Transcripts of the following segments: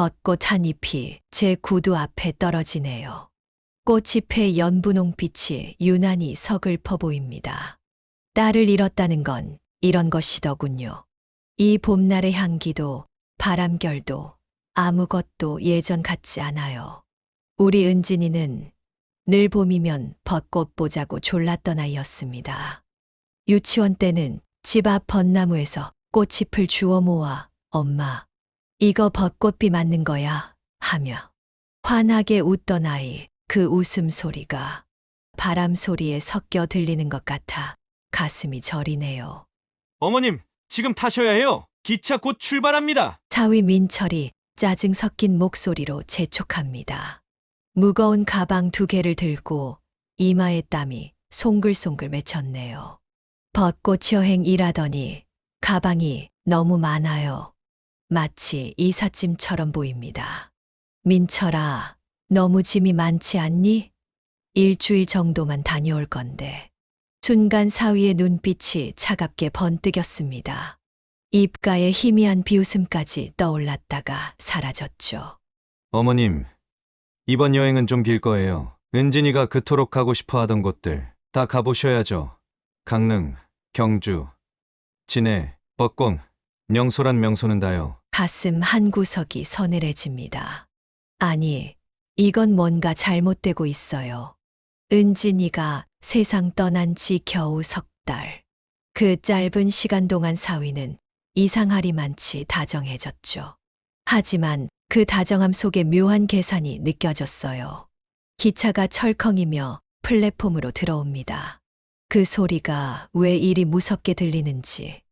벚꽃 한 잎이 제 구두 앞에 떨어지네요. 꽃잎의 연분홍빛이 유난히 서글퍼 보입니다. 딸을 잃었다는 건 이런 것이더군요. 이 봄날의 향기도 바람결도 아무것도 예전 같지 않아요. 우리 은진이는 늘 봄이면 벚꽃 보자고 졸랐던 아이였습니다. 유치원 때는 집 앞 벚나무에서 꽃잎을 주워 모아 엄마, 이거 벚꽃비 맞는 거야 하며 환하게 웃던 아이, 그 웃음소리가 바람 소리에 섞여 들리는 것 같아 가슴이 저리네요. 어머님, 지금 타셔야 해요. 기차 곧 출발합니다. 사위 민철이 짜증 섞인 목소리로 재촉합니다. 무거운 가방 2개를 들고 이마에 땀이 송글송글 맺혔네요. 벚꽃 여행 일하더니 가방이 너무 많아요. 마치 이삿짐처럼 보입니다. 민철아, 너무 짐이 많지 않니? 일주일 정도만 다녀올 건데. 순간 사위의 눈빛이 차갑게 번뜩였습니다. 입가에 희미한 비웃음까지 떠올랐다가 사라졌죠. 어머님, 이번 여행은 좀 길 거예요. 은진이가 그토록 가고 싶어 하던 곳들 다 가보셔야죠. 강릉, 경주, 진해, 벚꽃, 명소란 명소는 다요. 가슴 한 구석이 서늘해집니다. 아니, 이건 뭔가 잘못되고 있어요. 은진이가 세상 떠난 지 겨우 3달. 그 짧은 시간 동안 사위는 이상하리만치 다정해졌죠. 하지만 그 다정함 속에 묘한 계산이 느껴졌어요. 기차가 철컹이며 플랫폼으로 들어옵니다. 그 소리가 왜 이리 무섭게 들리는지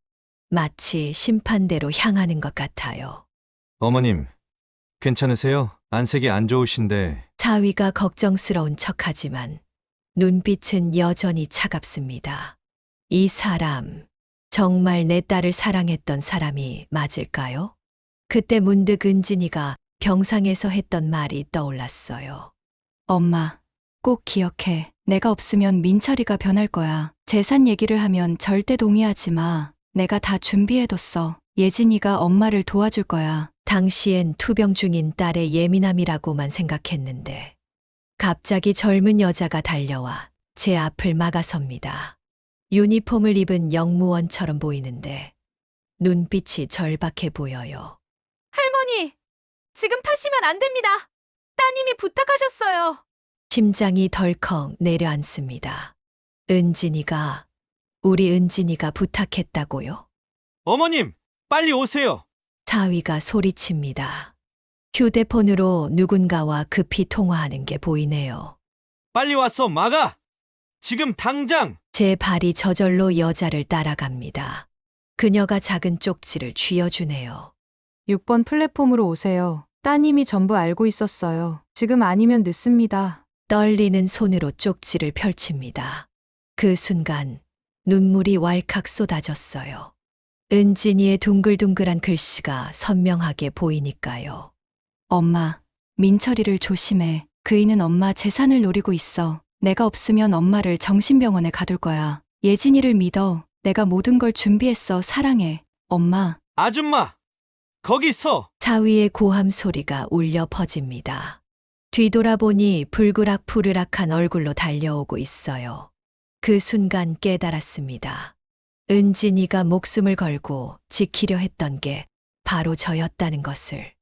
마치 심판대로 향하는 것 같아요. 어머님, 괜찮으세요? 안색이 안 좋으신데. 사위가 걱정스러운 척하지만 눈빛은 여전히 차갑습니다. 이 사람, 정말 내 딸을 사랑했던 사람이 맞을까요? 그때 문득 은진이가 병상에서 했던 말이 떠올랐어요. 엄마, 꼭 기억해. 내가 없으면 민철이가 변할 거야. 재산 얘기를 하면 절대 동의하지 마. 내가 다 준비해뒀어. 예진이가 엄마를 도와줄 거야. 당시엔 투병 중인 딸의 예민함이라고만 생각했는데 갑자기 젊은 여자가 달려와 제 앞을 막아섭니다. 유니폼을 입은 영무원처럼 보이는데 눈빛이 절박해 보여요. 할머니, 지금 타시면 안 됩니다. 따님이 부탁하셨어요. 심장이 덜컥 내려앉습니다. 우리 은진이가 부탁했다고요? 어머님, 빨리 오세요. 사위가 소리칩니다. 휴대폰으로 누군가와 급히 통화하는 게 보이네요. 빨리 와서 막아. 지금 당장. 제 발이 저절로 여자를 따라갑니다. 그녀가 작은 쪽지를 쥐어주네요. 6번 플랫폼으로 오세요. 따님이 전부 알고 있었어요. 지금 아니면 늦습니다. 떨리는 손으로 쪽지를 펼칩니다. 그 순간 눈물이 왈칵 쏟아졌어요. 은진이의 둥글둥글한 글씨가 선명하게 보이니까요. 엄마, 민철이를 조심해. 그이는 엄마 재산을 노리고 있어. 내가 없으면 엄마를 정신병원에 가둘 거야. 예진이를 믿어. 내가 모든 걸 준비했어. 사랑해. 엄마. 아줌마, 거기서. 사위의 고함 소리가 울려 퍼집니다. 뒤돌아보니 불그락푸르락한 얼굴로 달려오고 있어요. 그 순간 깨달았습니다. 은진이가 목숨을 걸고 지키려 했던 게 바로 저였다는 것을.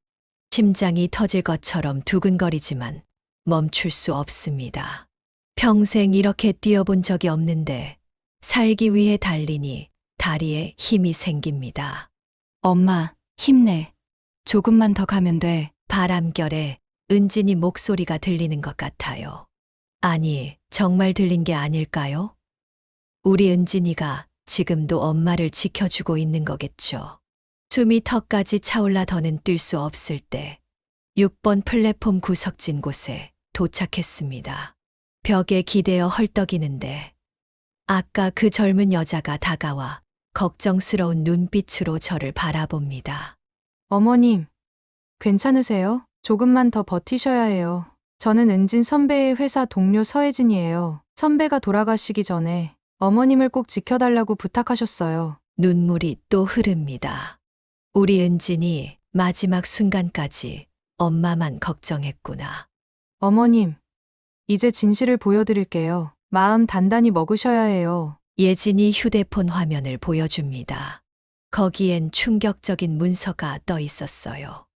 심장이 터질 것처럼 두근거리지만 멈출 수 없습니다. 평생 이렇게 뛰어본 적이 없는데 살기 위해 달리니 다리에 힘이 생깁니다. 엄마, 힘내. 조금만 더 가면 돼. 바람결에 은진이 목소리가 들리는 것 같아요. 아니, 정말 들린 게 아닐까요? 우리 은진이가 지금도 엄마를 지켜주고 있는 거겠죠. 숨이 턱까지 차올라 더는 뛸 수 없을 때 6번 플랫폼 구석진 곳에 도착했습니다. 벽에 기대어 헐떡이는데 아까 그 젊은 여자가 다가와 걱정스러운 눈빛으로 저를 바라봅니다. 어머님, 괜찮으세요? 조금만 더 버티셔야 해요. 저는 은진 선배의 회사 동료 서혜진이에요. 선배가 돌아가시기 전에 어머님을 꼭 지켜달라고 부탁하셨어요. 눈물이 또 흐릅니다. 우리 은진이 마지막 순간까지 엄마만 걱정했구나. 어머님, 이제 진실을 보여드릴게요. 마음 단단히 먹으셔야 해요. 예진이 휴대폰 화면을 보여줍니다. 거기엔 충격적인 문서가 떠 있었어요.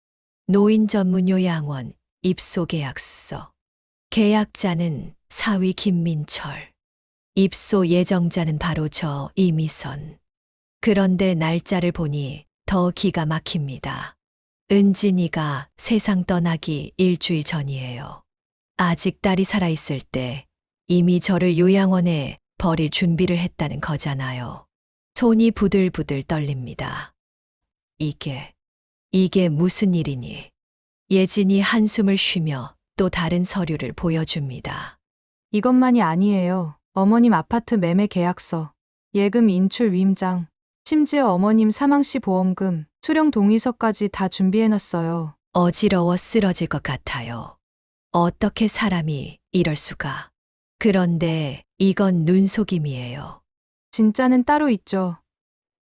노인 전문 요양원 입소 계약서. 계약자는 사위 김민철. 입소 예정자는 바로 저 이미선. 그런데 날짜를 보니 더 기가 막힙니다. 은진이가 세상 떠나기 일주일 전이에요. 아직 딸이 살아있을 때 이미 저를 요양원에 버릴 준비를 했다는 거잖아요. 손이 부들부들 떨립니다. 이게 무슨 일이니? 예진이 한숨을 쉬며 또 다른 서류를 보여줍니다. 이것만이 아니에요. 어머님 아파트 매매 계약서, 예금 인출 위임장, 심지어 어머님 사망 시 보험금, 수령 동의서까지 다 준비해놨어요. 어지러워 쓰러질 것 같아요. 어떻게 사람이 이럴 수가. 그런데 이건 눈속임이에요. 진짜는 따로 있죠.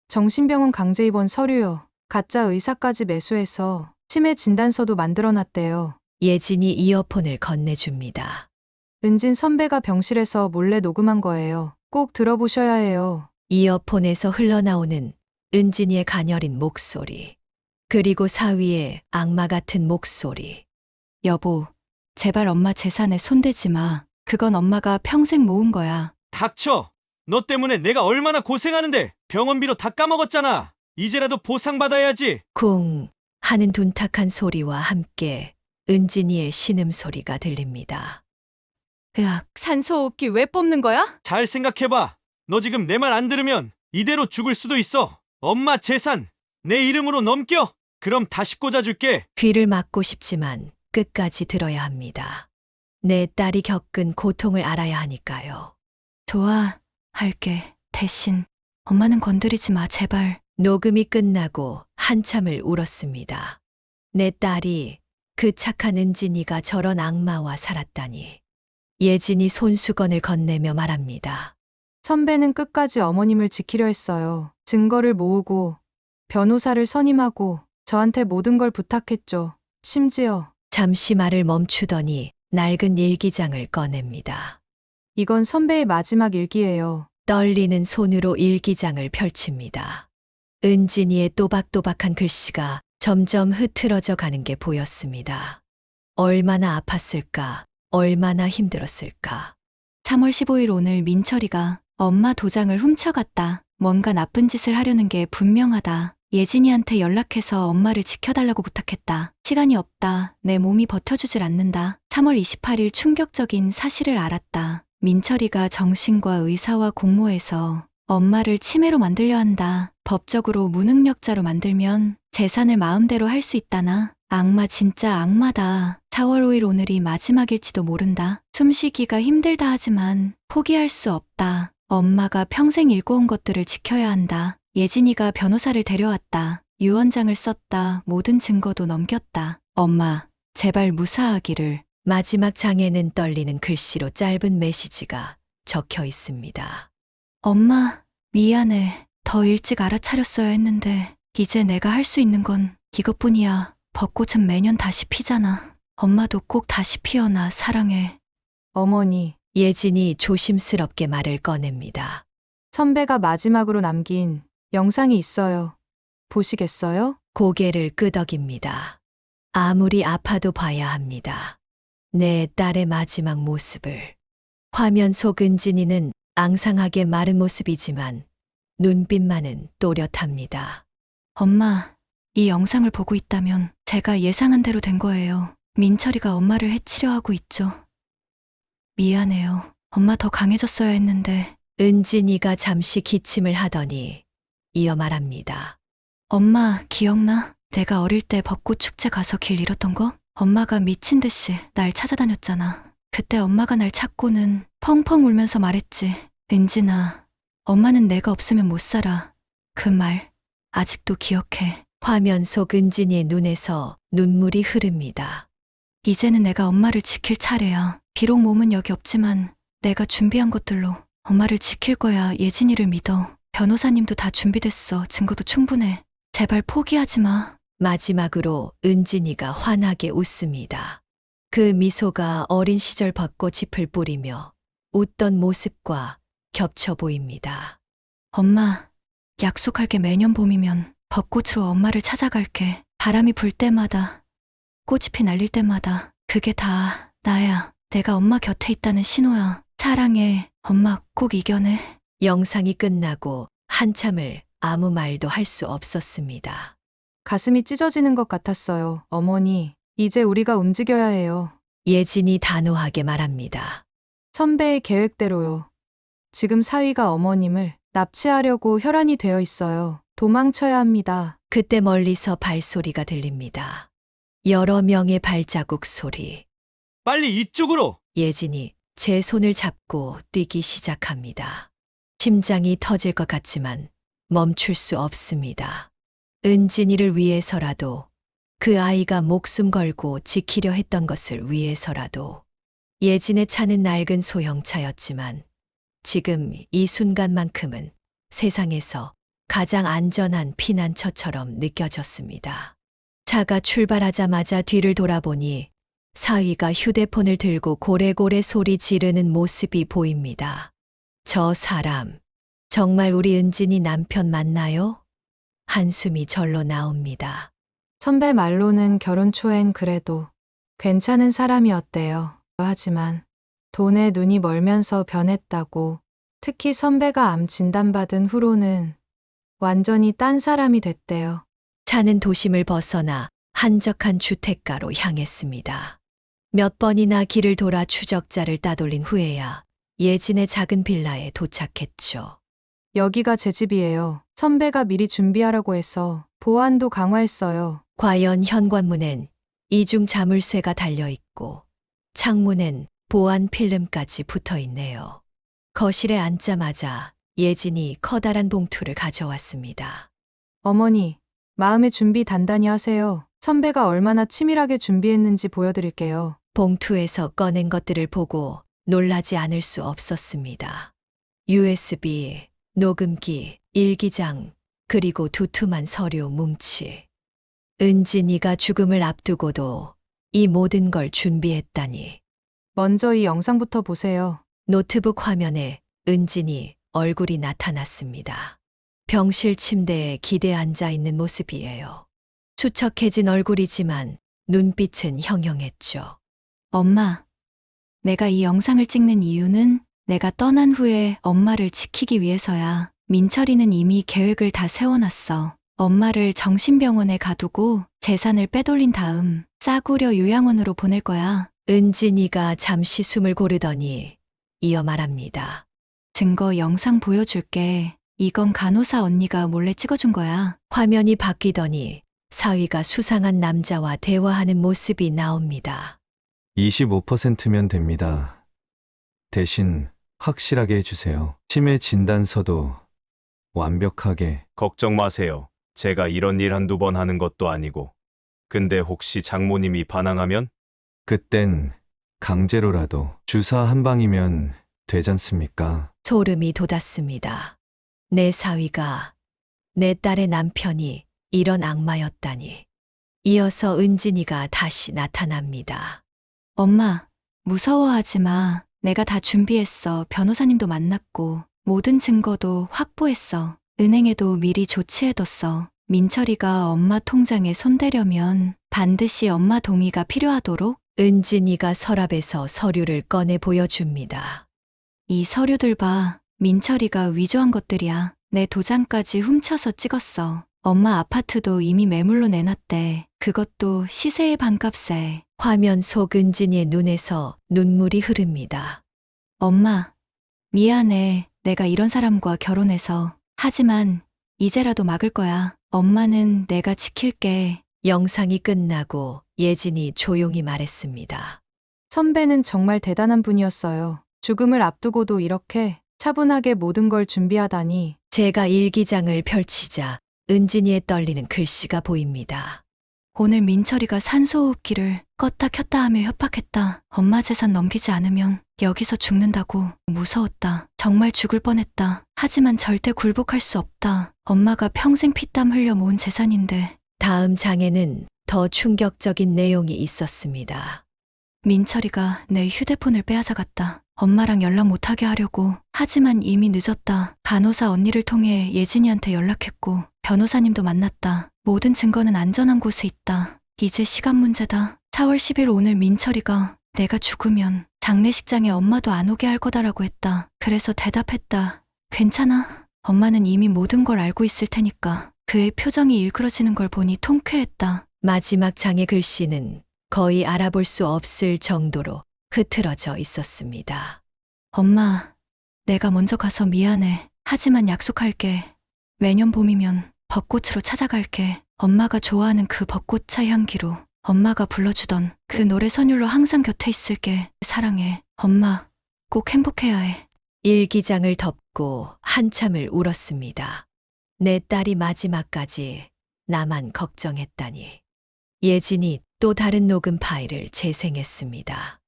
정신병원 강제 입원 서류요. 가짜 의사까지 매수해서 치매 진단서도 만들어놨대요. 예진이 이어폰을 건네줍니다. 은진 선배가 병실에서 몰래 녹음한 거예요. 꼭 들어보셔야 해요. 이어폰에서 흘러나오는 은진이의 가녀린 목소리. 그리고 사위의 악마 같은 목소리. 여보, 제발 엄마 재산에 손대지 마. 그건 엄마가 평생 모은 거야. 닥쳐! 너 때문에 내가 얼마나 고생하는데 병원비로 다 까먹었잖아. 이제라도 보상받아야지. 쿵 하는 둔탁한 소리와 함께 은진이의 신음소리가 들립니다. 으악, 산소호흡기 왜 뽑는 거야? 잘 생각해봐. 너 지금 내 말 안 들으면 이대로 죽을 수도 있어. 엄마 재산 내 이름으로 넘겨. 그럼 다시 꽂아줄게. 귀를 막고 싶지만 끝까지 들어야 합니다. 내 딸이 겪은 고통을 알아야 하니까요. 좋아, 할게. 대신 엄마는 건드리지 마, 제발. 녹음이 끝나고 한참을 울었습니다. 내 딸이 그 착한 은진이가 저런 악마와 살았다니. 예진이 손수건을 건네며 말합니다. 선배는 끝까지 어머님을 지키려 했어요. 증거를 모으고, 변호사를 선임하고, 저한테 모든 걸 부탁했죠. 심지어, 잠시 말을 멈추더니 낡은 일기장을 꺼냅니다. 이건 선배의 마지막 일기예요. 떨리는 손으로 일기장을 펼칩니다. 은진이의 또박또박한 글씨가 점점 흐트러져 가는 게 보였습니다. 얼마나 아팠을까, 얼마나 힘들었을까. 3월 15일 오늘 민철이가 엄마 도장을 훔쳐갔다. 뭔가 나쁜 짓을 하려는 게 분명하다. 예진이한테 연락해서 엄마를 지켜달라고 부탁했다. 시간이 없다. 내 몸이 버텨주질 않는다. 3월 28일 충격적인 사실을 알았다. 민철이가 정신과 의사와 공모해서 엄마를 치매로 만들려 한다. 법적으로 무능력자로 만들면 재산을 마음대로 할 수 있다나. 악마 진짜 악마다. 4월 5일 오늘이 마지막일지도 모른다. 숨쉬기가 힘들다 하지만 포기할 수 없다. 엄마가 평생 일궈온 것들을 지켜야 한다. 예진이가 변호사를 데려왔다. 유언장을 썼다. 모든 증거도 넘겼다. 엄마, 제발 무사하기를. 마지막 장에는 떨리는 글씨로 짧은 메시지가 적혀 있습니다. 엄마, 미안해. 더 일찍 알아차렸어야 했는데 이제 내가 할 수 있는 건 이것뿐이야. 벚꽃은 매년 다시 피잖아. 엄마도 꼭 다시 피어나. 사랑해. 어머니, 예진이 조심스럽게 말을 꺼냅니다. 선배가 마지막으로 남긴 영상이 있어요. 보시겠어요? 고개를 끄덕입니다. 아무리 아파도 봐야 합니다. 내 딸의 마지막 모습을. 화면 속 은진이는 앙상하게 마른 모습이지만 눈빛만은 또렷합니다. 엄마, 이 영상을 보고 있다면 제가 예상한 대로 된 거예요. 민철이가 엄마를 해치려 하고 있죠. 미안해요. 엄마 더 강해졌어야 했는데. 은진이가 잠시 기침을 하더니 이어 말합니다. 엄마, 기억나? 내가 어릴 때 벚꽃 축제 가서 길 잃었던 거? 엄마가 미친 듯이 날 찾아다녔잖아. 그때 엄마가 날 찾고는 펑펑 울면서 말했지. 은진아, 엄마는 내가 없으면 못 살아. 그 말 아직도 기억해. 화면 속 은진이의 눈에서 눈물이 흐릅니다. 이제는 내가 엄마를 지킬 차례야. 비록 몸은 여기 없지만 내가 준비한 것들로 엄마를 지킬 거야. 예진이를 믿어. 변호사님도 다 준비됐어. 증거도 충분해. 제발 포기하지 마. 마지막으로 은진이가 환하게 웃습니다. 그 미소가 어린 시절 벚꽃잎을 뿌리며 웃던 모습과 겹쳐 보입니다. 엄마, 약속할게. 매년 봄이면 벚꽃으로 엄마를 찾아갈게. 바람이 불 때마다, 꽃잎이 날릴 때마다 그게 다 나야. 내가 엄마 곁에 있다는 신호야. 사랑해. 엄마 꼭 이겨내. 영상이 끝나고 한참을 아무 말도 할 수 없었습니다. 가슴이 찢어지는 것 같았어요. 어머니, 이제 우리가 움직여야 해요. 예진이 단호하게 말합니다. 선배의 계획대로요. 지금 사위가 어머님을 납치하려고 혈안이 되어 있어요. 도망쳐야 합니다. 그때 멀리서 발소리가 들립니다. 여러 명의 발자국 소리. 빨리 이쪽으로! 예진이 제 손을 잡고 뛰기 시작합니다. 심장이 터질 것 같지만 멈출 수 없습니다. 은진이를 위해서라도, 그 아이가 목숨 걸고 지키려 했던 것을 위해서라도. 예진의 차는 낡은 소형차였지만 지금 이 순간만큼은 세상에서 가장 안전한 피난처처럼 느껴졌습니다. 차가 출발하자마자 뒤를 돌아보니 사위가 휴대폰을 들고 고래고래 소리 지르는 모습이 보입니다. 저 사람, 정말 우리 은진이 남편 맞나요? 한숨이 절로 나옵니다. 선배 말로는 결혼 초엔 그래도 괜찮은 사람이었대요. 하지만 돈에 눈이 멀면서 변했다고. 특히 선배가 암 진단받은 후로는 완전히 딴 사람이 됐대요. 차는 도심을 벗어나 한적한 주택가로 향했습니다. 몇 번이나 길을 돌아 추적자를 따돌린 후에야 예진의 작은 빌라에 도착했죠. 여기가 제 집이에요. 선배가 미리 준비하라고 해서 보안도 강화했어요. 과연 현관문엔 이중 자물쇠가 달려있고 창문엔 보안 필름까지 붙어있네요. 거실에 앉자마자 예진이 커다란 봉투를 가져왔습니다. 어머니, 마음의 준비 단단히 하세요. 선배가 얼마나 치밀하게 준비했는지 보여드릴게요. 봉투에서 꺼낸 것들을 보고 놀라지 않을 수 없었습니다. USB, 녹음기, 일기장, 그리고 두툼한 서류 뭉치. 은진이가 죽음을 앞두고도 이 모든 걸 준비했다니. 먼저 이 영상부터 보세요. 노트북 화면에 은진이 얼굴이 나타났습니다. 병실 침대에 기대 앉아 있는 모습이에요. 수척해진 얼굴이지만 눈빛은 형형했죠. 엄마, 내가 이 영상을 찍는 이유는 내가 떠난 후에 엄마를 지키기 위해서야. 민철이는 이미 계획을 다 세워놨어. 엄마를 정신병원에 가두고 재산을 빼돌린 다음 싸구려 요양원으로 보낼 거야. 은진이가 잠시 숨을 고르더니 이어 말합니다. 증거 영상 보여줄게. 이건 간호사 언니가 몰래 찍어준 거야. 화면이 바뀌더니 사위가 수상한 남자와 대화하는 모습이 나옵니다. 25%면 됩니다. 대신 확실하게 해주세요. 치매 진단서도 완벽하게. 걱정 마세요. 제가 이런 일 한두 번 하는 것도 아니고. 근데 혹시 장모님이 반항하면? 그땐 강제로라도 주사 한 방이면 되잖습니까? 소름이 돋았습니다. 내 사위가, 내 딸의 남편이 이런 악마였다니. 이어서 은진이가 다시 나타납니다. 엄마, 무서워하지 마. 내가 다 준비했어. 변호사님도 만났고 모든 증거도 확보했어. 은행에도 미리 조치해뒀어. 민철이가 엄마 통장에 손대려면 반드시 엄마 동의가 필요하도록. 은진이가 서랍에서 서류를 꺼내 보여줍니다. 이 서류들 봐. 민철이가 위조한 것들이야. 내 도장까지 훔쳐서 찍었어. 엄마 아파트도 이미 매물로 내놨대. 그것도 시세의 반값에. 화면 속 은진이의 눈에서 눈물이 흐릅니다. 엄마, 미안해. 내가 이런 사람과 결혼해서. 하지만 이제라도 막을 거야. 엄마는 내가 지킬게. 영상이 끝나고 예진이 조용히 말했습니다. 선배는 정말 대단한 분이었어요. 죽음을 앞두고도 이렇게 차분하게 모든 걸 준비하다니. 제가 일기장을 펼치자 은진이의 떨리는 글씨가 보입니다. 오늘 민철이가 산소호흡기를 껐다 켰다 하며 협박했다. 엄마 재산 넘기지 않으면 여기서 죽는다고. 무서웠다. 정말 죽을 뻔했다. 하지만 절대 굴복할 수 없다. 엄마가 평생 피땀 흘려 모은 재산인데 다음 장에는 더 충격적인 내용이 있었습니다. 민철이가 내 휴대폰을 빼앗아갔다. 엄마랑 연락 못하게 하려고. 하지만 이미 늦었다. 간호사 언니를 통해 예진이한테 연락했고 변호사님도 만났다. 모든 증거는 안전한 곳에 있다. 이제 시간 문제다. 4월 10일 오늘 민철이가 내가 죽으면 장례식장에 엄마도 안 오게 할 거다라고 했다. 그래서 대답했다. 괜찮아. 엄마는 이미 모든 걸 알고 있을 테니까. 그의 표정이 일그러지는 걸 보니 통쾌했다. 마지막 장의 글씨는 거의 알아볼 수 없을 정도로 흐트러져 있었습니다. 엄마, 내가 먼저 가서 미안해. 하지만 약속할게. 매년 봄이면 벚꽃으로 찾아갈게. 엄마가 좋아하는 그 벚꽃차 향기로. 엄마가 불러주던 그 노래 선율로 항상 곁에 있을게. 사랑해. 엄마, 꼭 행복해야 해. 일기장을 덮고 한참을 울었습니다. 내 딸이 마지막까지 나만 걱정했다니. 예진이 또 다른 녹음 파일을 재생했습니다.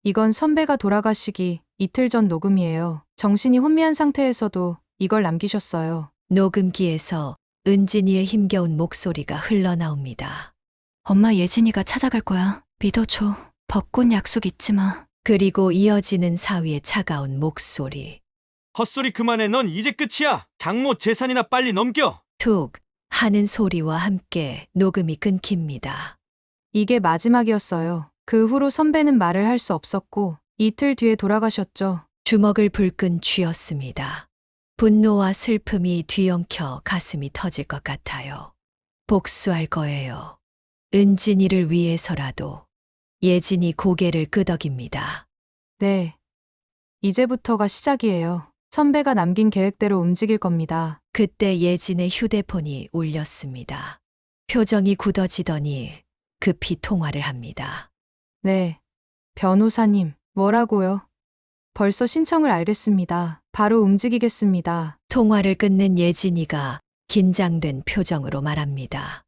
이건 선배가 돌아가시기 이틀 전 녹음이에요. 정신이 혼미한 상태에서도 이걸 남기셨어요. 녹음기에서 은진이의 힘겨운 목소리가 흘러나옵니다. 엄마 예진이가 찾아갈 거야. 믿어줘. 벚꽃 약속 잊지 마. 그리고 이어지는 사위의 차가운 목소리. 헛소리 그만해. 넌 이제 끝이야. 장모 재산이나 빨리 넘겨. 툭 하는 소리와 함께 녹음이 끊깁니다. 이게 마지막이었어요. 그 후로 선배는 말을 할 수 없었고 이틀 뒤에 돌아가셨죠. 주먹을 불끈 쥐었습니다. 분노와 슬픔이 뒤엉켜 가슴이 터질 것 같아요. 복수할 거예요. 은진이를 위해서라도. 예진이 고개를 끄덕입니다. 네. 이제부터가 시작이에요. 선배가 남긴 계획대로 움직일 겁니다. 그때 예진의 휴대폰이 울렸습니다. 표정이 굳어지더니 급히 통화를 합니다. 네. 변호사님, 뭐라고요? 벌써 신청을 알겠습니다. 바로 움직이겠습니다. 통화를 끝낸 예진이가 긴장된 표정으로 말합니다.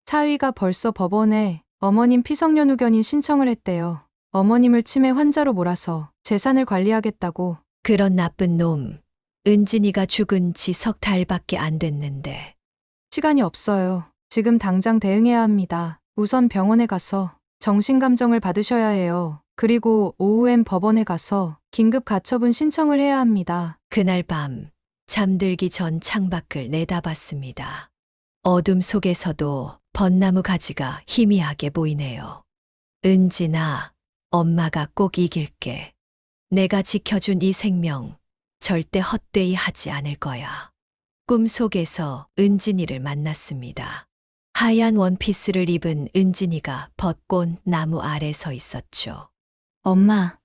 사위가 벌써 법원에 어머님 피성년 후견인 신청을 했대요. 어머님을 치매 환자로 몰아서 재산을 관리하겠다고. 그런 나쁜 놈. 은진이가 죽은 지 석 달밖에 안 됐는데. 시간이 없어요. 지금 당장 대응해야 합니다. 우선 병원에 가서 정신감정을 받으셔야 해요. 그리고 오후엔 법원에 가서 긴급 가처분 신청을 해야 합니다. 그날 밤 잠들기 전 창밖을 내다봤습니다. 어둠 속에서도 벚나무 가지가 희미하게 보이네요. 은진아, 엄마가 꼭 이길게. 내가 지켜준 이 생명 절대 헛되이 하지 않을 거야. 꿈속에서 은진이를 만났습니다. 하얀 원피스를 입은 은진이가 벚꽃 나무 아래 서 있었죠. 엄마,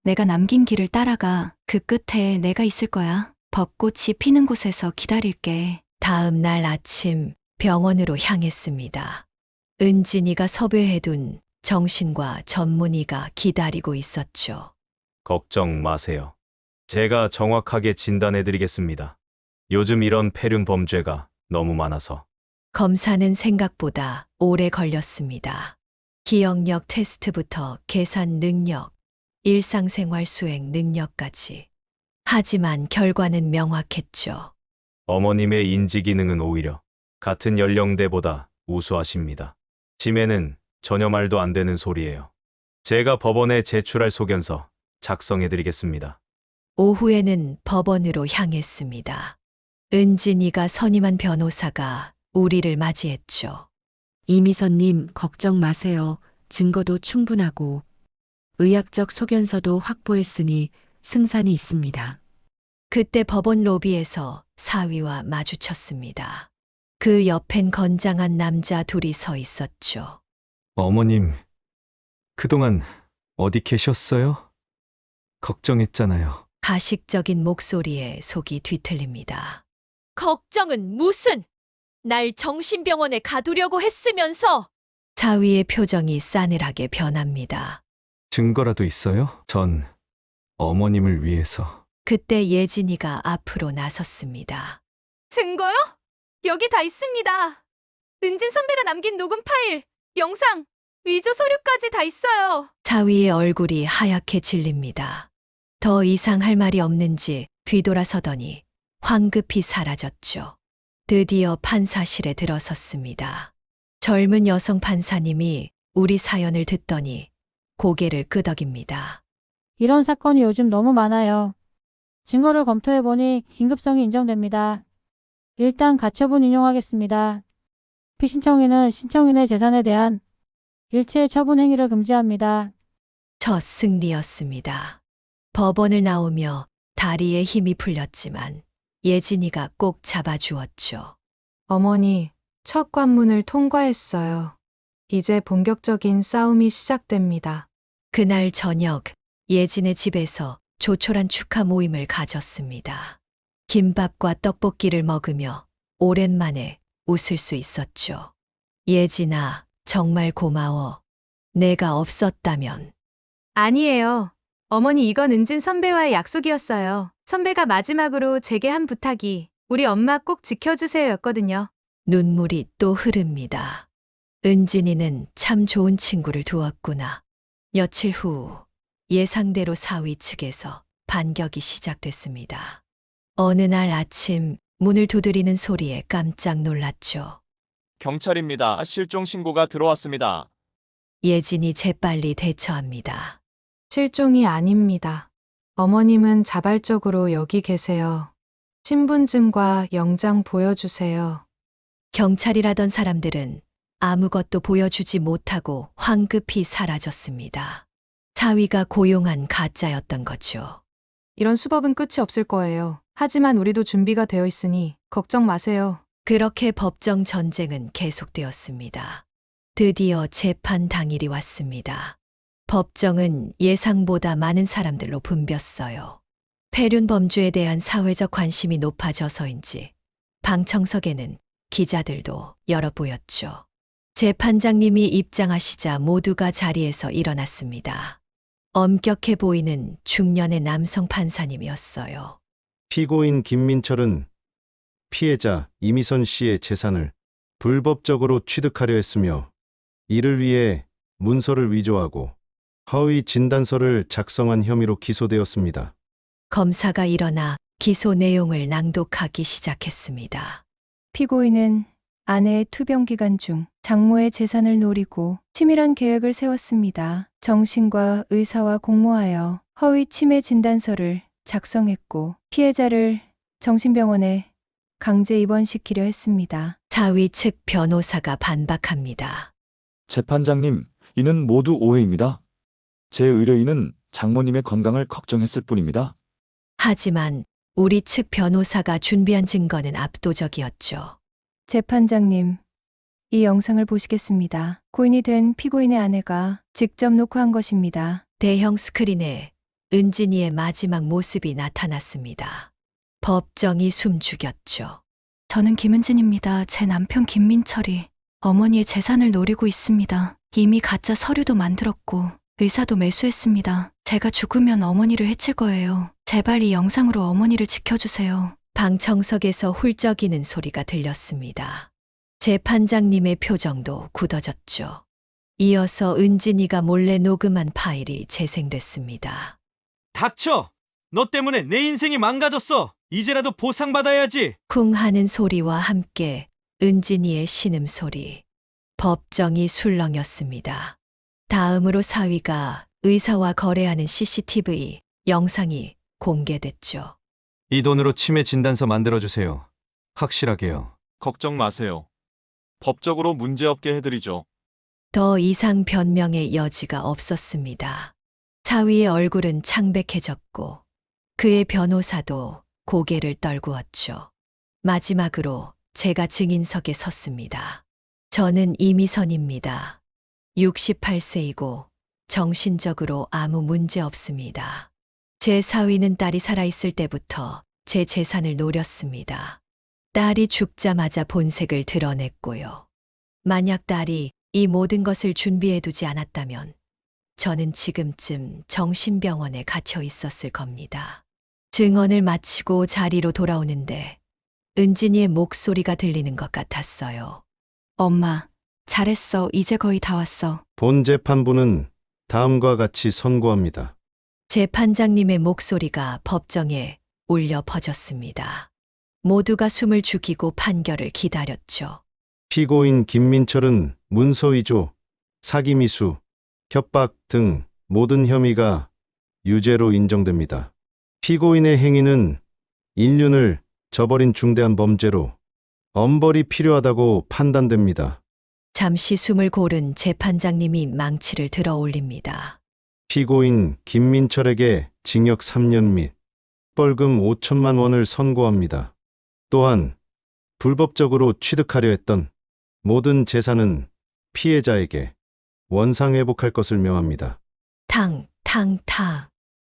내가 남긴 길을 따라가. 그 끝에 내가 있을 거야. 벚꽃이 피는 곳에서 기다릴게. 다음 날 아침 병원으로 향했습니다. 은진이가 섭외해둔 정신과 전문의가 기다리고 있었죠. 걱정 마세요. 제가 정확하게 진단해드리겠습니다. 요즘 이런 폐륜 범죄가 너무 많아서. 검사는 생각보다 오래 걸렸습니다. 기억력 테스트부터 계산 능력, 일상생활 수행 능력까지. 하지만 결과는 명확했죠. 어머님의 인지 기능은 오히려 같은 연령대보다 우수하십니다. 치매는 전혀 말도 안 되는 소리예요. 제가 법원에 제출할 소견서 작성해드리겠습니다. 오후에는 법원으로 향했습니다. 은진이가 선임한 변호사가 우리를 맞이했죠. 이미선님, 걱정 마세요. 증거도 충분하고 의학적 소견서도 확보했으니 승산이 있습니다. 그때 법원 로비에서 사위와 마주쳤습니다. 그 옆엔 건장한 남자 둘이 서 있었죠. 어머님, 그동안 어디 계셨어요? 걱정했잖아요. 가식적인 목소리에 속이 뒤틀립니다. 걱정은 무슨! 날 정신병원에 가두려고 했으면서! 사위의 표정이 싸늘하게 변합니다. 증거라도 있어요? 전 어머님을 위해서. 그때 예진이가 앞으로 나섰습니다. 증거요? 여기 다 있습니다. 은진 선배가 남긴 녹음 파일, 영상, 위조 서류까지 다 있어요. 사위의 얼굴이 하얗게 질립니다. 더 이상 할 말이 없는지 뒤돌아서더니 황급히 사라졌죠. 드디어 판사실에 들어섰습니다. 젊은 여성 판사님이 우리 사연을 듣더니 고개를 끄덕입니다. 이런 사건이 요즘 너무 많아요. 증거를 검토해보니 긴급성이 인정됩니다. 일단 가처분 인용하겠습니다. 피신청인은 신청인의 재산에 대한 일체의 처분 행위를 금지합니다. 첫 승리였습니다. 법원을 나오며 다리에 힘이 풀렸지만 예진이가 꼭 잡아주었죠. 어머니, 첫 관문을 통과했어요. 이제 본격적인 싸움이 시작됩니다. 그날 저녁 예진의 집에서 조촐한 축하 모임을 가졌습니다. 김밥과 떡볶이를 먹으며 오랜만에 웃을 수 있었죠. 예진아, 정말 고마워. 내가 없었다면. 아니에요. 어머니, 이건 은진 선배와의 약속이었어요. 선배가 마지막으로 제게 한 부탁이 우리 엄마 꼭 지켜주세요였거든요. 눈물이 또 흐릅니다. 은진이는 참 좋은 친구를 두었구나. 며칠 후 예상대로 사위 측에서 반격이 시작됐습니다. 어느 날 아침 문을 두드리는 소리에 깜짝 놀랐죠. 경찰입니다. 실종 신고가 들어왔습니다. 예진이 재빨리 대처합니다. 실종이 아닙니다. 어머님은 자발적으로 여기 계세요. 신분증과 영장 보여주세요. 경찰이라던 사람들은 아무것도 보여주지 못하고 황급히 사라졌습니다. 사위가 고용한 가짜였던 거죠. 이런 수법은 끝이 없을 거예요. 하지만 우리도 준비가 되어 있으니 걱정 마세요. 그렇게 법정 전쟁은 계속되었습니다. 드디어 재판 당일이 왔습니다. 법정은 예상보다 많은 사람들로 붐볐어요. 폐륜 범죄에 대한 사회적 관심이 높아져서인지 방청석에는 기자들도 여러 보였죠. 재판장님이 입장하시자 모두가 자리에서 일어났습니다. 엄격해 보이는 중년의 남성 판사님이었어요. 피고인 김민철은 피해자 이미선 씨의 재산을 불법적으로 취득하려 했으며 이를 위해 문서를 위조하고 허위 진단서를 작성한 혐의로 기소되었습니다. 검사가 일어나 기소 내용을 낭독하기 시작했습니다. 피고인은 아내의 투병 기간 중 장모의 재산을 노리고 치밀한 계획을 세웠습니다. 정신과 의사와 공모하여 허위 치매 진단서를 작성했고 피해자를 정신병원에 강제 입원시키려 했습니다. 사위 측 변호사가 반박합니다. 재판장님, 이는 모두 오해입니다. 제 의뢰인은 장모님의 건강을 걱정했을 뿐입니다. 하지만 우리 측 변호사가 준비한 증거는 압도적이었죠. 재판장님, 이 영상을 보시겠습니다. 고인이 된 피고인의 아내가 직접 녹화한 것입니다. 대형 스크린에 은진이의 마지막 모습이 나타났습니다. 법정이 숨죽였죠. 저는 김은진입니다. 제 남편 김민철이 어머니의 재산을 노리고 있습니다. 이미 가짜 서류도 만들었고 의사도 매수했습니다. 제가 죽으면 어머니를 해칠 거예요. 제발 이 영상으로 어머니를 지켜주세요. 방청석에서 훌쩍이는 소리가 들렸습니다. 재판장님의 표정도 굳어졌죠. 이어서 은진이가 몰래 녹음한 파일이 재생됐습니다. 닥쳐! 너 때문에 내 인생이 망가졌어! 이제라도 보상받아야지! 쿵 하는 소리와 함께 은진이의 신음소리. 법정이 술렁였습니다. 다음으로 사위가 의사와 거래하는 CCTV 영상이 공개됐죠. 이 돈으로 치매 진단서 만들어주세요. 확실하게요. 걱정 마세요. 법적으로 문제없게 해드리죠. 더 이상 변명의 여지가 없었습니다. 사위의 얼굴은 창백해졌고 그의 변호사도 고개를 떨구었죠. 마지막으로 제가 증인석에 섰습니다. 저는 이미선입니다. 68세이고 정신적으로 아무 문제 없습니다. 제 사위는 딸이 살아있을 때부터 제 재산을 노렸습니다. 딸이 죽자마자 본색을 드러냈고요. 만약 딸이 이 모든 것을 준비해두지 않았다면 저는 지금쯤 정신병원에 갇혀 있었을 겁니다. 증언을 마치고 자리로 돌아오는데 은진이의 목소리가 들리는 것 같았어요. 엄마, 잘했어. 이제 거의 다 왔어. 본 재판부는 다음과 같이 선고합니다. 재판장님의 목소리가 법정에 울려 퍼졌습니다. 모두가 숨을 죽이고 판결을 기다렸죠. 피고인 김민철은 문서위조, 사기미수, 협박 등 모든 혐의가 유죄로 인정됩니다. 피고인의 행위는 인륜을 저버린 중대한 범죄로 엄벌이 필요하다고 판단됩니다. 잠시 숨을 고른 재판장님이 망치를 들어 올립니다. 피고인 김민철에게 징역 3년 및 벌금 5천만 원을 선고합니다. 또한 불법적으로 취득하려 했던 모든 재산은 피해자에게 원상회복할 것을 명합니다. 탕, 탕, 탕.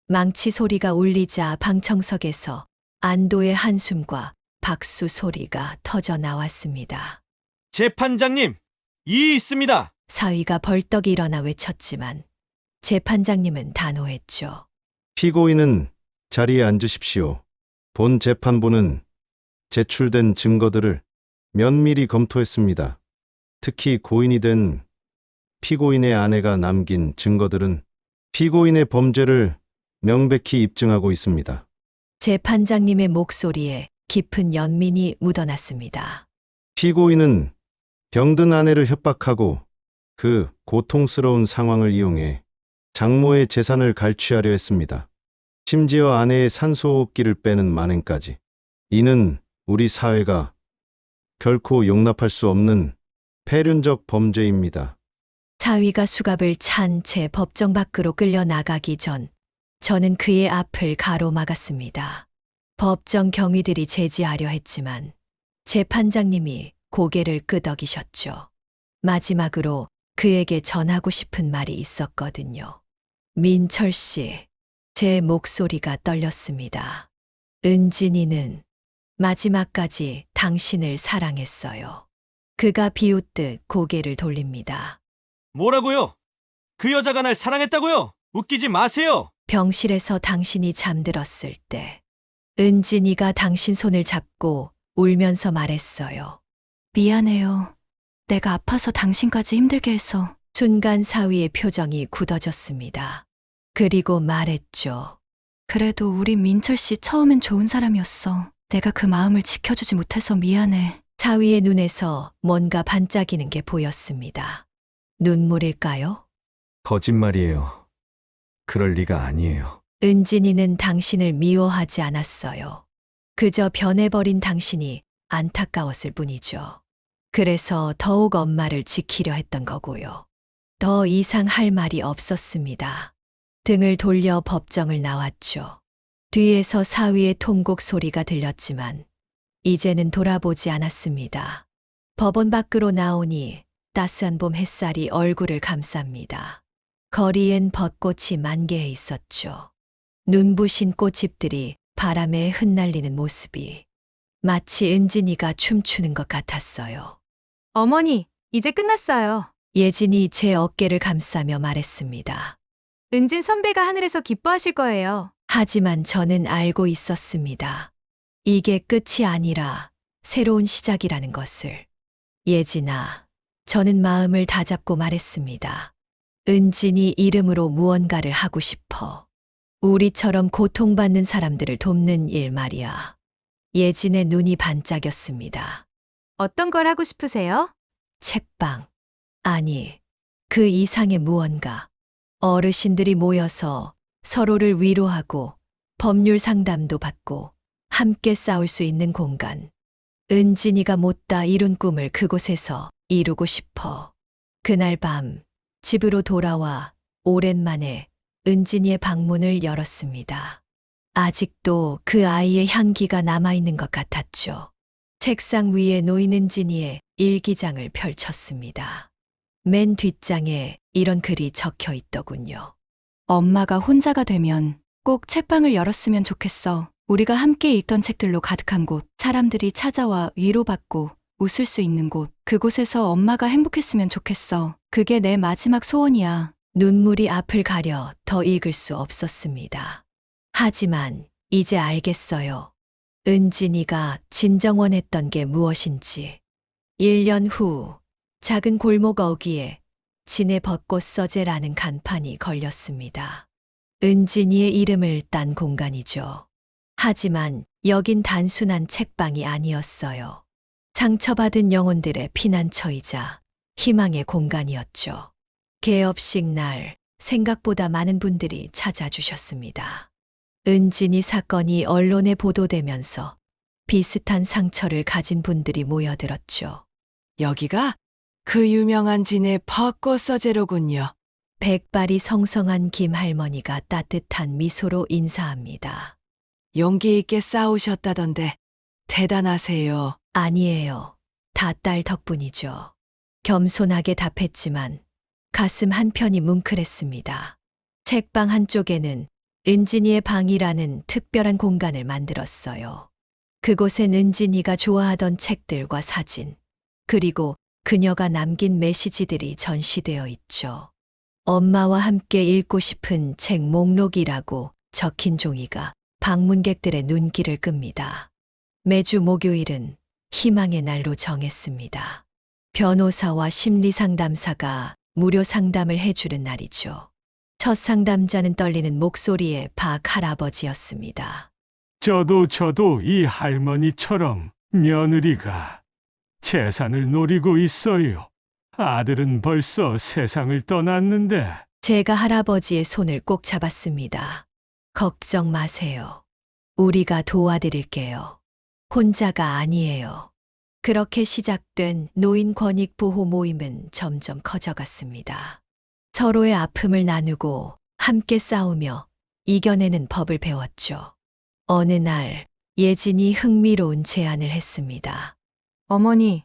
망치 소리가 울리자 방청석에서 안도의 한숨과 박수 소리가 터져 나왔습니다. 재판장님, 이의 있습니다. 사위가 벌떡 일어나 외쳤지만 재판장님은 단호했죠. 피고인은 자리에 앉으십시오. 본 재판부는 제출된 증거들을 면밀히 검토했습니다. 특히 고인이 된 피고인의 아내가 남긴 증거들은 피고인의 범죄를 명백히 입증하고 있습니다. 재판장님의 목소리에 깊은 연민이 묻어났습니다. 피고인은 병든 아내를 협박하고 그 고통스러운 상황을 이용해 장모의 재산을 갈취하려 했습니다. 심지어 아내의 산소호흡기를 빼는 만행까지. 이는 우리 사회가 결코 용납할 수 없는 폐륜적 범죄입니다. 사위가 수갑을 찬 채 법정 밖으로 끌려 나가기 전 저는 그의 앞을 가로막았습니다. 법정 경위들이 제지하려 했지만 재판장님이 고개를 끄덕이셨죠. 마지막으로 그에게 전하고 싶은 말이 있었거든요. 민철 씨, 제 목소리가 떨렸습니다. 은진이는 마지막까지 당신을 사랑했어요. 그가 비웃듯 고개를 돌립니다. 뭐라고요? 그 여자가 날 사랑했다고요? 웃기지 마세요. 병실에서 당신이 잠들었을 때 은진이가 당신 손을 잡고 울면서 말했어요. 미안해요. 내가 아파서 당신까지 힘들게 해서. 순간 사위의 표정이 굳어졌습니다. 그리고 말했죠. 그래도 우리 민철 씨 처음엔 좋은 사람이었어. 내가 그 마음을 지켜주지 못해서 미안해. 사위의 눈에서 뭔가 반짝이는 게 보였습니다. 눈물일까요? 거짓말이에요. 그럴 리가 아니에요. 은진이는 당신을 미워하지 않았어요. 그저 변해버린 당신이 안타까웠을 뿐이죠. 그래서 더욱 엄마를 지키려 했던 거고요. 더 이상 할 말이 없었습니다. 등을 돌려 법정을 나왔죠. 뒤에서 사위의 통곡 소리가 들렸지만 이제는 돌아보지 않았습니다. 법원 밖으로 나오니 따스한 봄 햇살이 얼굴을 감쌉니다. 거리엔 벚꽃이 만개해 있었죠. 눈부신 꽃잎들이 바람에 흩날리는 모습이 마치 은진이가 춤추는 것 같았어요. 어머니, 이제 끝났어요. 예진이 제 어깨를 감싸며 말했습니다. 은진 선배가 하늘에서 기뻐하실 거예요. 하지만 저는 알고 있었습니다. 이게 끝이 아니라 새로운 시작이라는 것을. 예진아, 저는 마음을 다잡고 말했습니다. 은진이 이름으로 무언가를 하고 싶어. 우리처럼 고통받는 사람들을 돕는 일 말이야. 예진의 눈이 반짝였습니다. 어떤 걸 하고 싶으세요? 책방. 아니, 그 이상의 무언가. 어르신들이 모여서 서로를 위로하고 법률 상담도 받고 함께 싸울 수 있는 공간. 은진이가 못다 이룬 꿈을 그곳에서 이루고 싶어. 그날 밤 집으로 돌아와 오랜만에 은진이의 방문을 열었습니다. 아직도 그 아이의 향기가 남아있는 것 같았죠. 책상 위에 놓인 은진이의 일기장을 펼쳤습니다. 맨 뒷장에 이런 글이 적혀 있더군요. 엄마가 혼자가 되면 꼭 책방을 열었으면 좋겠어. 우리가 함께 읽던 책들로 가득한 곳, 사람들이 찾아와 위로받고 웃을 수 있는 곳, 그곳에서 엄마가 행복했으면 좋겠어. 그게 내 마지막 소원이야. 눈물이 앞을 가려 더 읽을 수 없었습니다. 하지만 이제 알겠어요. 은진이가 진정 원했던 게 무엇인지. 1년 후 작은 골목 어귀에 진의 벚꽃 서재라는 간판이 걸렸습니다. 은진이의 이름을 딴 공간이죠. 하지만 여긴 단순한 책방이 아니었어요. 상처받은 영혼들의 피난처이자 희망의 공간이었죠. 개업식 날 생각보다 많은 분들이 찾아주셨습니다. 은진이 사건이 언론에 보도되면서 비슷한 상처를 가진 분들이 모여들었죠. 여기가 그 유명한 진의 벚꽃 서재로군요. 백발이 성성한 김 할머니가 따뜻한 미소로 인사합니다. 용기 있게 싸우셨다던데 대단하세요. 아니에요. 다 딸 덕분이죠. 겸손하게 답했지만 가슴 한편이 뭉클했습니다. 책방 한쪽에는 은진이의 방이라는 특별한 공간을 만들었어요. 그곳엔 은진이가 좋아하던 책들과 사진, 그리고 그녀가 남긴 메시지들이 전시되어 있죠. 엄마와 함께 읽고 싶은 책 목록이라고 적힌 종이가 방문객들의 눈길을 끕니다. 매주 목요일은 희망의 날로 정했습니다. 변호사와 심리상담사가 무료 상담을 해주는 날이죠. 첫 상담자는 떨리는 목소리의 박 할아버지였습니다. 저도 이 할머니처럼 며느리가 재산을 노리고 있어요. 아들은 벌써 세상을 떠났는데. 제가 할아버지의 손을 꼭 잡았습니다. 걱정 마세요. 우리가 도와드릴게요. 혼자가 아니에요. 그렇게 시작된 노인 권익 보호 모임은 점점 커져갔습니다. 서로의 아픔을 나누고 함께 싸우며 이겨내는 법을 배웠죠. 어느 날 예진이 흥미로운 제안을 했습니다. 어머니,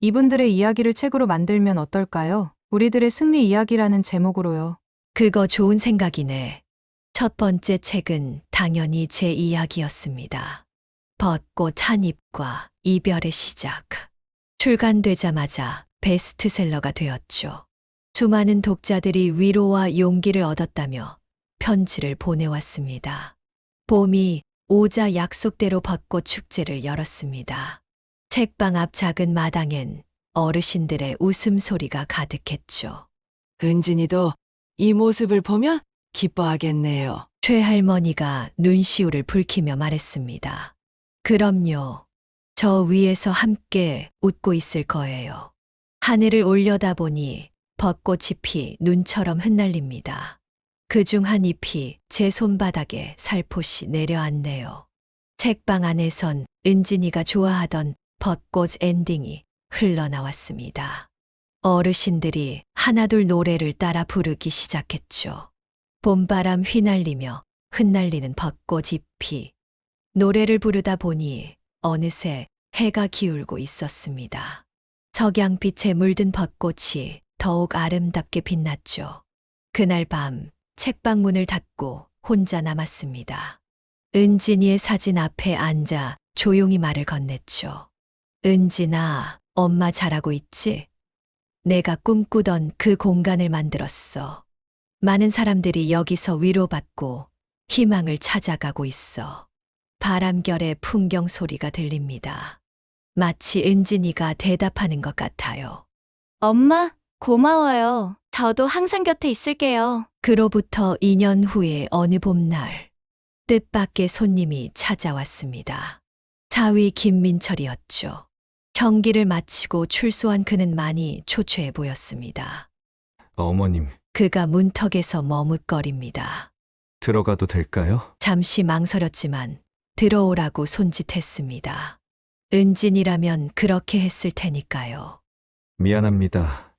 이분들의 이야기를 책으로 만들면 어떨까요? 우리들의 승리 이야기라는 제목으로요. 그거 좋은 생각이네. 첫 번째 책은 당연히 제 이야기였습니다. 벚꽃 한 잎과 이별의 시작. 출간되자마자 베스트셀러가 되었죠. 수많은 독자들이 위로와 용기를 얻었다며 편지를 보내왔습니다. 봄이 오자 약속대로 벚꽃 축제를 열었습니다. 책방 앞 작은 마당엔 어르신들의 웃음소리가 가득했죠. 은진이도 이 모습을 보면 기뻐하겠네요. 최할머니가 눈시울을 붉히며 말했습니다. 그럼요. 저 위에서 함께 웃고 있을 거예요. 하늘을 올려다보니 벚꽃잎이 눈처럼 흩날립니다. 그중 한 잎이 제 손바닥에 살포시 내려앉네요. 책방 안에선 은진이가 좋아하던 벚꽃 엔딩이 흘러나왔습니다. 어르신들이 하나둘 노래를 따라 부르기 시작했죠. 봄바람 휘날리며 흩날리는 벚꽃잎이 노래를 부르다 보니 어느새 해가 기울고 있었습니다. 석양빛에 물든 벚꽃이 더욱 아름답게 빛났죠. 그날 밤 책방 문을 닫고 혼자 남았습니다. 은진이의 사진 앞에 앉아 조용히 말을 건넸죠. 은진아, 엄마 잘하고 있지? 내가 꿈꾸던 그 공간을 만들었어. 많은 사람들이 여기서 위로받고 희망을 찾아가고 있어. 바람결의 풍경 소리가 들립니다. 마치 은진이가 대답하는 것 같아요. 엄마, 고마워요. 저도 항상 곁에 있을게요. 그로부터 2년 후의 어느 봄날, 뜻밖의 손님이 찾아왔습니다. 사위 김민철이었죠. 경기를 마치고 출소한 그는 많이 초췌해 보였습니다. 어머님, 그가 문턱에서 머뭇거립니다. 들어가도 될까요? 잠시 망설였지만 들어오라고 손짓했습니다. 은진이라면 그렇게 했을 테니까요. 미안합니다.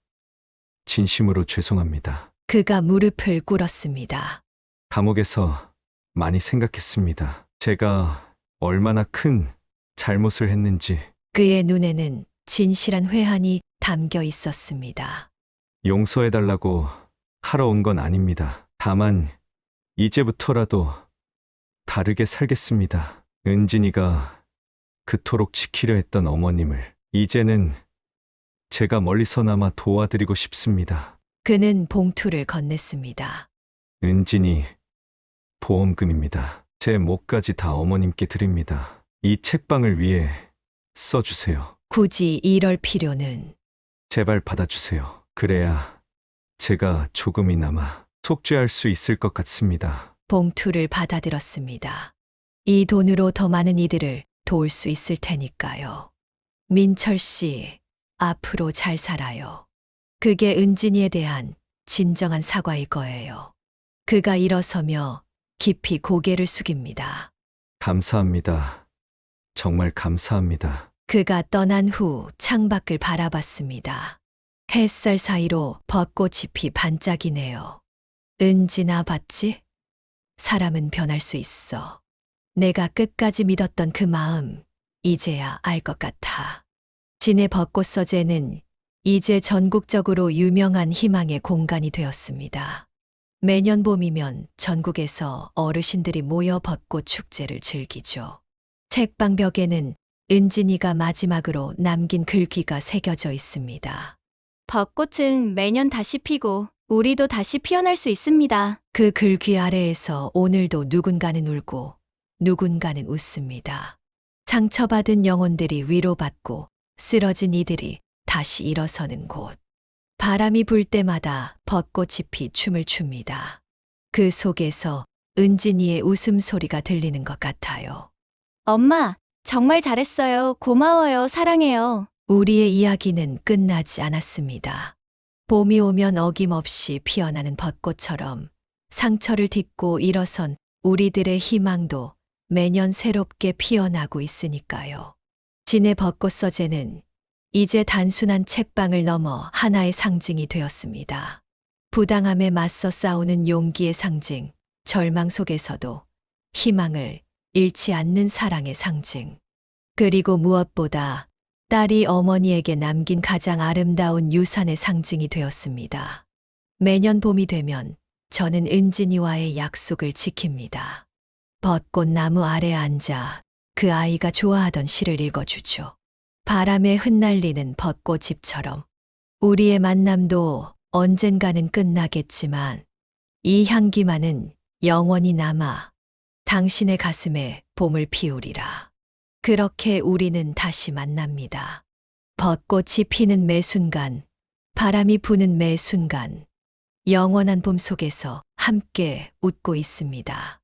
진심으로 죄송합니다. 그가 무릎을 꿇었습니다. 감옥에서 많이 생각했습니다. 제가 얼마나 큰 잘못을 했는지. 그의 눈에는 진실한 회한이 담겨 있었습니다. 용서해달라고 하러 온 건 아닙니다. 다만 이제부터라도 다르게 살겠습니다. 은진이가 그토록 지키려 했던 어머님을 이제는 제가 멀리서나마 도와드리고 싶습니다. 그는 봉투를 건넸습니다. 은진이 보험금입니다. 제 몫까지 다 어머님께 드립니다. 이 책방을 위해 써주세요. 굳이 이럴 필요는. 제발 받아주세요. 그래야 제가 조금이나마 속죄할 수 있을 것 같습니다. 봉투를 받아들었습니다. 이 돈으로 더 많은 이들을 도울 수 있을 테니까요. 민철 씨, 앞으로 잘 살아요. 그게 은진이에 대한 진정한 사과일 거예요. 그가 일어서며 깊이 고개를 숙입니다. 감사합니다. 정말 감사합니다. 그가 떠난 후 창밖을 바라봤습니다. 햇살 사이로 벚꽃잎이 반짝이네요. 은진아, 봤지? 사람은 변할 수 있어. 내가 끝까지 믿었던 그 마음, 이제야 알 것 같아. 진해 벚꽃 서재는 이제 전국적으로 유명한 희망의 공간이 되었습니다. 매년 봄이면 전국에서 어르신들이 모여 벚꽃 축제를 즐기죠. 책방 벽에는 은진이가 마지막으로 남긴 글귀가 새겨져 있습니다. 벚꽃은 매년 다시 피고 우리도 다시 피어날 수 있습니다. 그 글귀 아래에서 오늘도 누군가는 울고 누군가는 웃습니다. 상처받은 영혼들이 위로받고 쓰러진 이들이 다시 일어서는 곳. 바람이 불 때마다 벚꽃잎이 춤을 춥니다. 그 속에서 은진이의 웃음소리가 들리는 것 같아요. 엄마, 정말 잘했어요. 고마워요. 사랑해요. 우리의 이야기는 끝나지 않았습니다. 봄이 오면 어김없이 피어나는 벚꽃처럼 상처를 딛고 일어선 우리들의 희망도 매년 새롭게 피어나고 있으니까요. 진해 벚꽃 서재는 이제 단순한 책방을 넘어 하나의 상징이 되었습니다. 부당함에 맞서 싸우는 용기의 상징, 절망 속에서도 희망을 잃지 않는 사랑의 상징. 그리고 무엇보다 딸이 어머니에게 남긴 가장 아름다운 유산의 상징이 되었습니다. 매년 봄이 되면 저는 은진이와의 약속을 지킵니다. 벚꽃나무 아래 앉아 그 아이가 좋아하던 시를 읽어주죠. 바람에 흩날리는 벚꽃잎처럼 우리의 만남도 언젠가는 끝나겠지만 이 향기만은 영원히 남아 당신의 가슴에 봄을 피우리라. 그렇게 우리는 다시 만납니다. 벚꽃이 피는 매 순간, 바람이 부는 매 순간, 영원한 봄 속에서 함께 웃고 있습니다.